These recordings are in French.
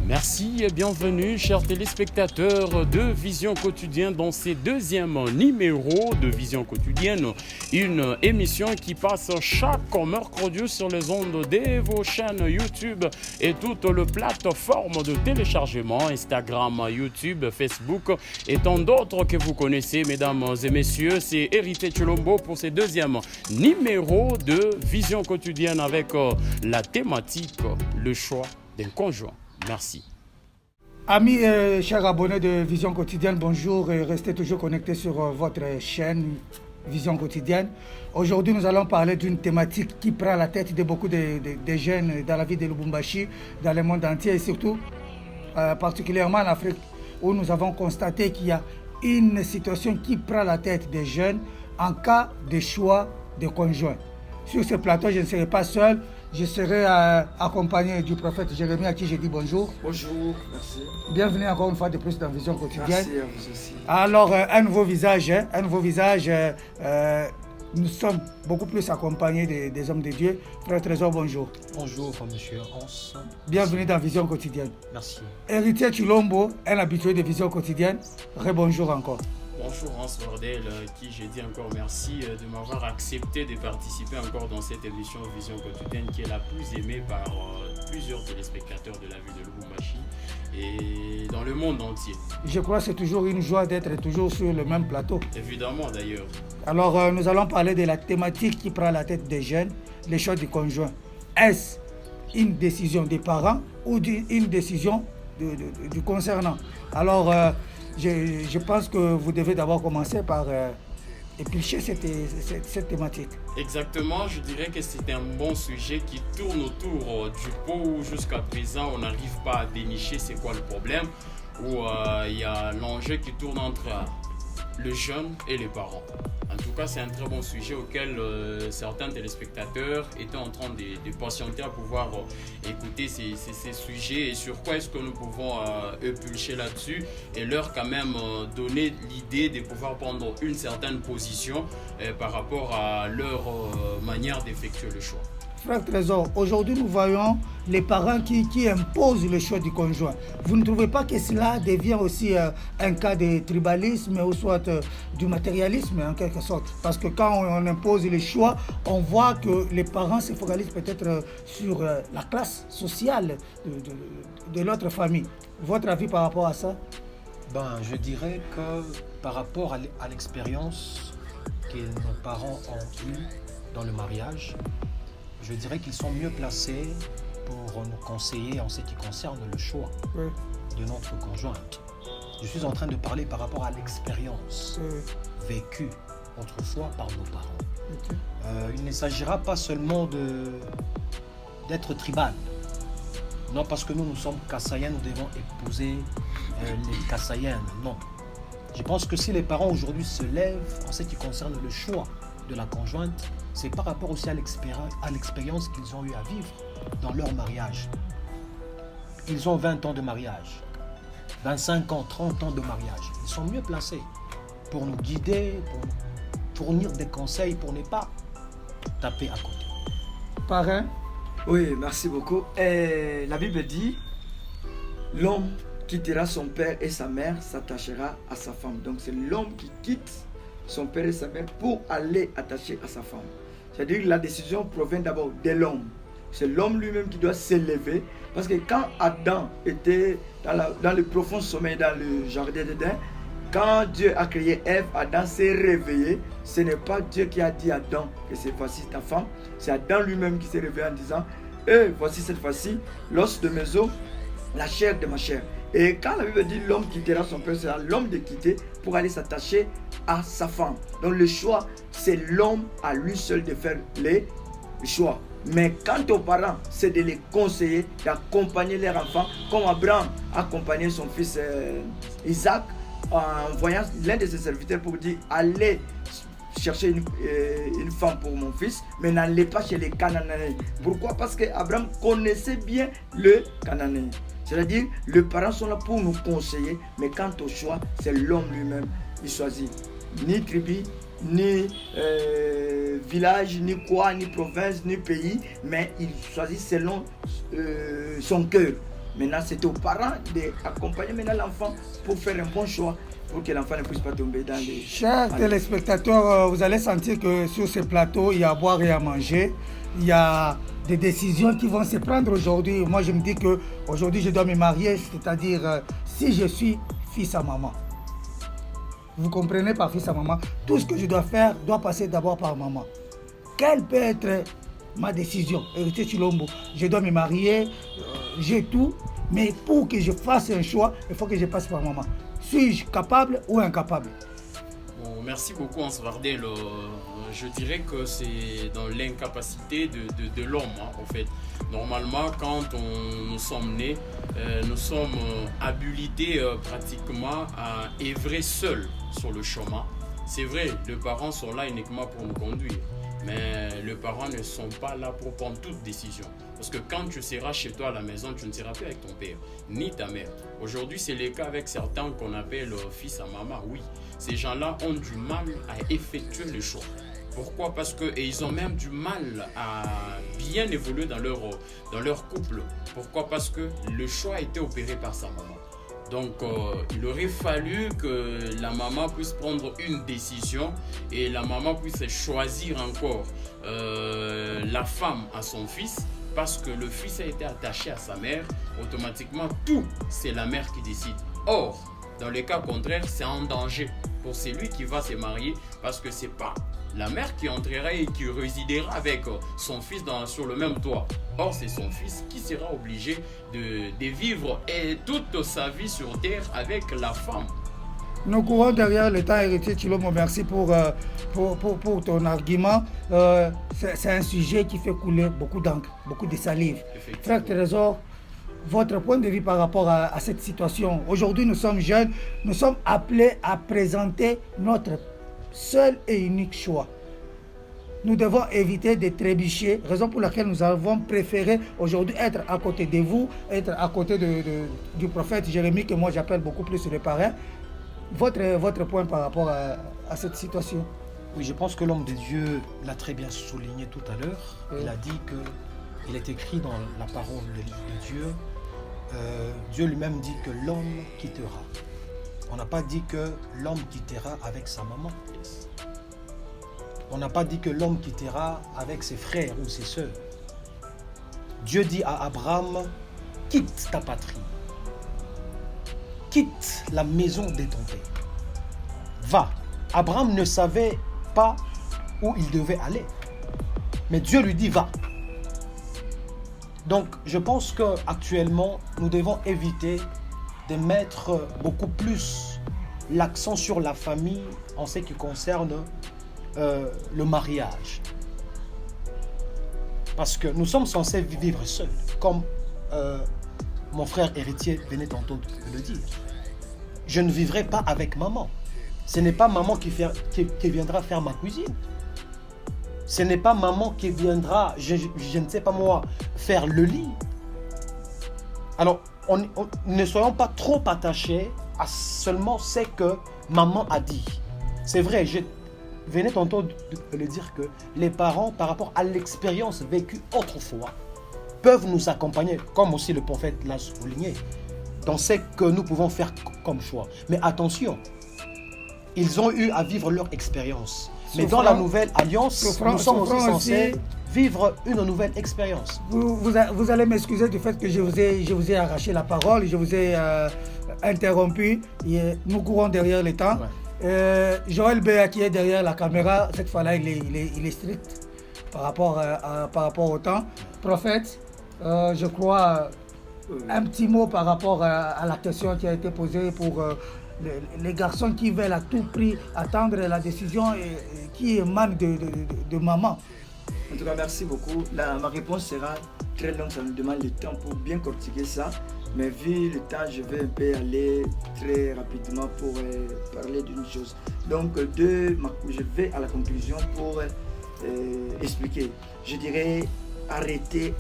Merci et bienvenue, chers téléspectateurs de Vision Quotidienne, dans ce deuxième numéro de Vision Quotidienne, une émission qui passe chaque mercredi sur les ondes de vos chaînes YouTube et toutes les plateformes de téléchargement, Instagram, YouTube, Facebook et tant d'autres que vous connaissez, mesdames et messieurs. C'est Héritier Chilombo pour ce deuxième numéro de Vision Quotidienne avec la thématique le choix d'un conjoint. Merci. Amis chers abonnés de Vision Quotidienne, bonjour et restez toujours connectés sur votre chaîne Vision Quotidienne. Aujourd'hui, nous allons parler d'une thématique qui prend la tête de beaucoup de jeunes dans la ville de Lubumbashi, dans le monde entier et surtout particulièrement en Afrique, où nous avons constaté qu'il y a une situation qui prend la tête des jeunes en cas de choix de conjoint. Sur ce plateau, je ne serai pas seul. Je serai accompagné du prophète Jérémie à qui je dis bonjour. Bonjour, merci. Bienvenue encore une fois de plus dans Vision Quotidienne. Merci à vous aussi. Alors, un nouveau visage, nous sommes beaucoup plus accompagnés des hommes de Dieu. Frère Trésor, bonjour. Bonjour, monsieur Hans. Bienvenue dans Vision Quotidienne. Merci. Héritier Chilombo, un habitué de Vision Quotidienne. Rebonjour encore. Bonjour Hans Bordel, qui je dis encore merci de m'avoir accepté de participer encore dans cette émission Vision Quotidienne qui est la plus aimée par plusieurs téléspectateurs de la ville de Lubumbashi et dans le monde entier. Je crois que c'est toujours une joie d'être toujours sur le même plateau. Évidemment d'ailleurs. Alors nous allons parler de la thématique qui prend la tête des jeunes, les choix du conjoint. Est-ce une décision des parents ou une décision du concernant? Alors je pense que vous devez d'abord commencer par éplucher cette thématique. Exactement, je dirais que c'est un bon sujet qui tourne autour du pot où jusqu'à présent on n'arrive pas à dénicher c'est quoi le problème, où il y a l'enjeu qui tourne entre le jeune et les parents. En tout cas, c'est un très bon sujet auquel certains téléspectateurs étaient en train de patienter à pouvoir écouter ces sujets et sur quoi est-ce que nous pouvons éplucher là-dessus et leur quand même donner l'idée de pouvoir prendre une certaine position par rapport à leur manière d'effectuer le choix. Frère Trésor, aujourd'hui nous voyons les parents qui imposent le choix du conjoint. Vous ne trouvez pas que cela devient aussi un cas de tribalisme ou soit du matérialisme en quelque sorte? Parce que quand on impose le choix, on voit que les parents se focalisent peut-être sur la classe sociale de l'autre famille. Votre avis par rapport à ça? Je dirais que par rapport à l'expérience que nos parents ont eue dans le mariage, je dirais qu'ils sont mieux placés pour nous conseiller en ce qui concerne le choix de notre conjointe. Je suis en train de parler par rapport à l'expérience vécue autrefois par nos parents. Il ne s'agira pas seulement d'être tribal. Non, parce que nous sommes Kassaïens, nous devons épouser les Kassaïennes. Non. Je pense que si les parents aujourd'hui se lèvent en ce qui concerne le choix de la conjointe, c'est par rapport aussi à l'expérience qu'ils ont eu à vivre dans leur mariage. Ils ont 20 ans de mariage, 25 ans, 30 ans de mariage. Ils sont mieux placés pour nous guider, pour nous fournir des conseils, pour ne pas taper à côté. Parrain? Oui, merci beaucoup. La Bible dit, l'homme quittera son père et sa mère, s'attachera à sa femme. Donc c'est l'homme qui quitte son père et sa mère pour aller attacher à sa femme. C'est-à-dire que la décision provient d'abord de l'homme. C'est l'homme lui-même qui doit s'élever. Parce que quand Adam était dans le profond sommeil, dans le jardin d'Éden, quand Dieu a créé Ève, Adam s'est réveillé. Ce n'est pas Dieu qui a dit à Adam que c'est voici ta femme. C'est Adam lui-même qui s'est réveillé en disant voici cette fois-ci l'os de mes os, la chair de ma chair. Et quand la Bible dit l'homme quittera son père, c'est à l'homme de quitter pour aller s'attacher à sa femme. Donc le choix, c'est l'homme à lui seul de faire les choix. Mais quant aux parents, c'est de les conseiller, d'accompagner leurs enfants, comme Abraham accompagnait son fils Isaac en envoyant l'un de ses serviteurs pour dire allez chercher une femme pour mon fils, mais n'allez pas chez les Cananéens. Pourquoi? Parce qu'Abraham connaissait bien le Cananéen. C'est-à-dire, les parents sont là pour nous conseiller, mais quant au choix, c'est l'homme lui-même. Il choisit ni tribu, ni village, ni quoi, ni province, ni pays, mais il choisit selon son cœur. Maintenant, c'est aux parents d'accompagner maintenant l'enfant pour faire un bon choix, pour que l'enfant ne puisse pas tomber dans les... Chers téléspectateurs, vous allez sentir que sur ce plateau, il y a à boire et à manger. Il y a des décisions qui vont se prendre aujourd'hui. Moi, je me dis qu'aujourd'hui, je dois me marier, c'est-à-dire si je suis fils à maman. Vous comprenez, par fils à maman, tout ce que je dois faire doit passer d'abord par maman. Quelle peut être ma décision? Héritier Chilombo, je dois me marier, j'ai tout, mais pour que je fasse un choix, il faut que je passe par maman. Suis-je capable ou incapable? Bon, merci beaucoup, Ansvardel. Je dirais que c'est dans l'incapacité de l'homme, en fait. Normalement, quand nous sommes nés, nous sommes habilités pratiquement à œuvrer seuls sur le chemin. C'est vrai, les parents sont là uniquement pour nous conduire, mais les parents ne sont pas là pour prendre toute décision. Parce que quand tu seras chez toi à la maison, tu ne seras plus avec ton père, ni ta mère. Aujourd'hui, c'est le cas avec certains qu'on appelle fils à maman. Oui, ces gens-là ont du mal à effectuer le choix. Pourquoi? Parce qu'ils ont même du mal à bien évoluer dans leur couple. Pourquoi? Parce que le choix a été opéré par sa maman. Donc, il aurait fallu que la maman puisse prendre une décision et la maman puisse choisir encore la femme à son fils, parce que le fils a été attaché à sa mère. Automatiquement, tout, c'est la mère qui décide. Or, dans le cas contraire, c'est un danger pour celui qui va se marier, parce que c'est pas la mère qui entrera et qui résidera avec son fils sur le même toit. Or, c'est son fils qui sera obligé de vivre toute sa vie sur terre avec la femme. Nous courons derrière le temps, Héritier Chilombo. Merci pour ton argument. C'est un sujet qui fait couler beaucoup d'encre, beaucoup de salive. Frère Trésor, votre point de vue par rapport à cette situation. Aujourd'hui, nous sommes jeunes, nous sommes appelés à présenter notre seul et unique choix. Nous devons éviter de trébucher, raison pour laquelle nous avons préféré aujourd'hui être à côté de vous, être à côté du prophète Jérémie, que moi j'appelle beaucoup plus le parrain. Votre point par rapport à cette situation? Oui, je pense que l'homme de Dieu l'a très bien souligné tout à l'heure. Oui. Il a dit que il est écrit dans la parole de Dieu, Dieu lui-même dit que l'homme quittera. On n'a pas dit que l'homme quittera avec sa maman. On n'a pas dit que l'homme quittera avec ses frères ou ses sœurs. Dieu dit à Abraham, quitte ta patrie, quitte la maison de ton père, va. Abraham ne savait pas où il devait aller, mais Dieu lui dit va. Donc je pense qu'actuellement, nous devons éviter de mettre beaucoup plus l'accent sur la famille en ce qui concerne le mariage. Parce que nous sommes censés vivre seuls, comme mon frère héritier venait tantôt de le dire. Je ne vivrai pas avec maman. Ce n'est pas maman qui viendra faire ma cuisine. Ce n'est pas maman qui viendra, je ne sais pas moi, faire le lit. Alors, ne soyons pas trop attachés à seulement ce que maman a dit. C'est vrai, je venais tantôt de le dire que les parents, par rapport à l'expérience vécue autrefois, peuvent nous accompagner, comme aussi le prophète l'a souligné, dans ce que nous pouvons faire comme choix. Mais attention, ils ont eu à vivre leur expérience. Mais dans la nouvelle alliance, nous sommes aussi censés vivre une nouvelle expérience. Vous allez m'excuser du fait que je vous ai arraché la parole, je vous ai interrompu. Nous courons derrière le temps. Ouais. Joël Béa qui est derrière la caméra, cette fois-là, il est strict par rapport au temps. Prophète, je crois, un petit mot par rapport à la question qui a été posée pour les garçons qui veulent à tout prix attendre la décision et qui émane de maman. En tout cas, merci beaucoup. Ma réponse sera très longue, ça nous demande du temps pour bien cortiquer ça. Mais vu le temps, je vais un peu aller très rapidement pour parler d'une chose. Donc, je vais à la conclusion pour expliquer. Je dirais, arrêtez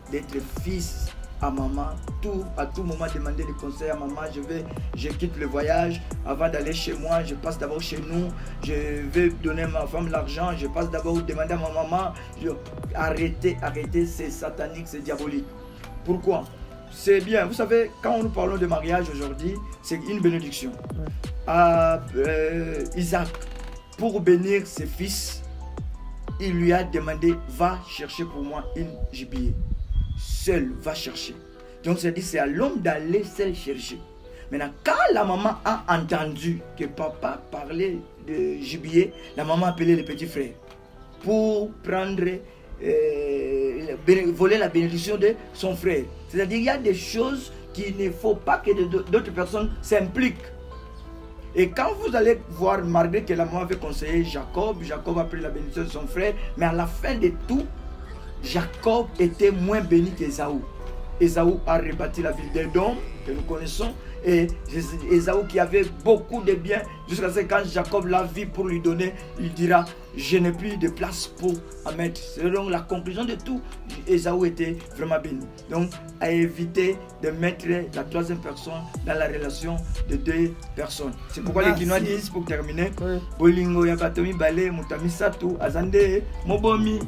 d'être fils à maman, à tout moment demander des conseils à maman. Je quitte le voyage, avant d'aller chez moi, je passe d'abord chez nous, je vais donner à ma femme l'argent, je passe d'abord demander à ma maman. Arrêtez, c'est satanique, c'est diabolique. Pourquoi? c'est bien. Vous savez, quand nous parlons de mariage aujourd'hui, c'est une bénédiction. Isaac, pour bénir ses fils, il lui a demandé, va chercher pour moi une gibier. Seul, va chercher. Donc c'est à l'homme d'aller seul chercher. Maintenant, quand la maman a entendu que papa parlait de gibier, la maman a appelé le petit frère pour prendre, voler la bénédiction de son frère. C'est-à-dire qu'il y a des choses qu'il ne faut pas que d'autres personnes s'impliquent. Et quand vous allez voir, malgré que la maman avait conseillé Jacob a pris la bénédiction de son frère, mais à la fin de tout, Jacob était moins béni qu'Ésaü. Ésaü a rebâti la ville d'Édom, que nous connaissons, et Ésaü qui avait beaucoup de biens, jusqu'à ce que quand Jacob l'a vu pour lui donner, il dira, je n'ai plus de place pour en mettre. Selon la conclusion de tout, Ésaü était vraiment béni. Donc, à éviter de mettre la troisième personne dans la relation de deux personnes. C'est pourquoi les Kinois disent, pour terminer, Bolingo Yakatomi Bale, Mutami Satou, Azande, Mobomi.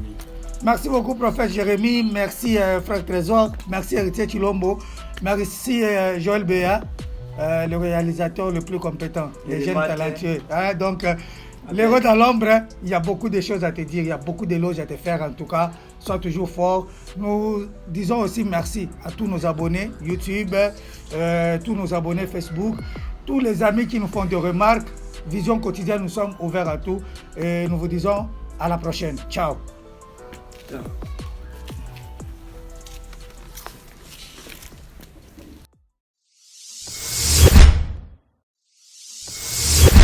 Merci beaucoup, prophète Jérémie. Merci, frère Trésor. Merci, héritier Chilombo. Merci, Joël Béa, le réalisateur le plus compétent, les jeunes talentueux. Hein, donc, l'héros dans l'ombre, il y a beaucoup de choses à te dire, il y a beaucoup d'éloges à te faire. En tout cas, sois toujours fort. Nous disons aussi merci à tous nos abonnés YouTube, tous nos abonnés Facebook, tous les amis qui nous font des remarques. Vision quotidienne, nous sommes ouverts à tout. Et nous vous disons à la prochaine. Ciao. Yeah.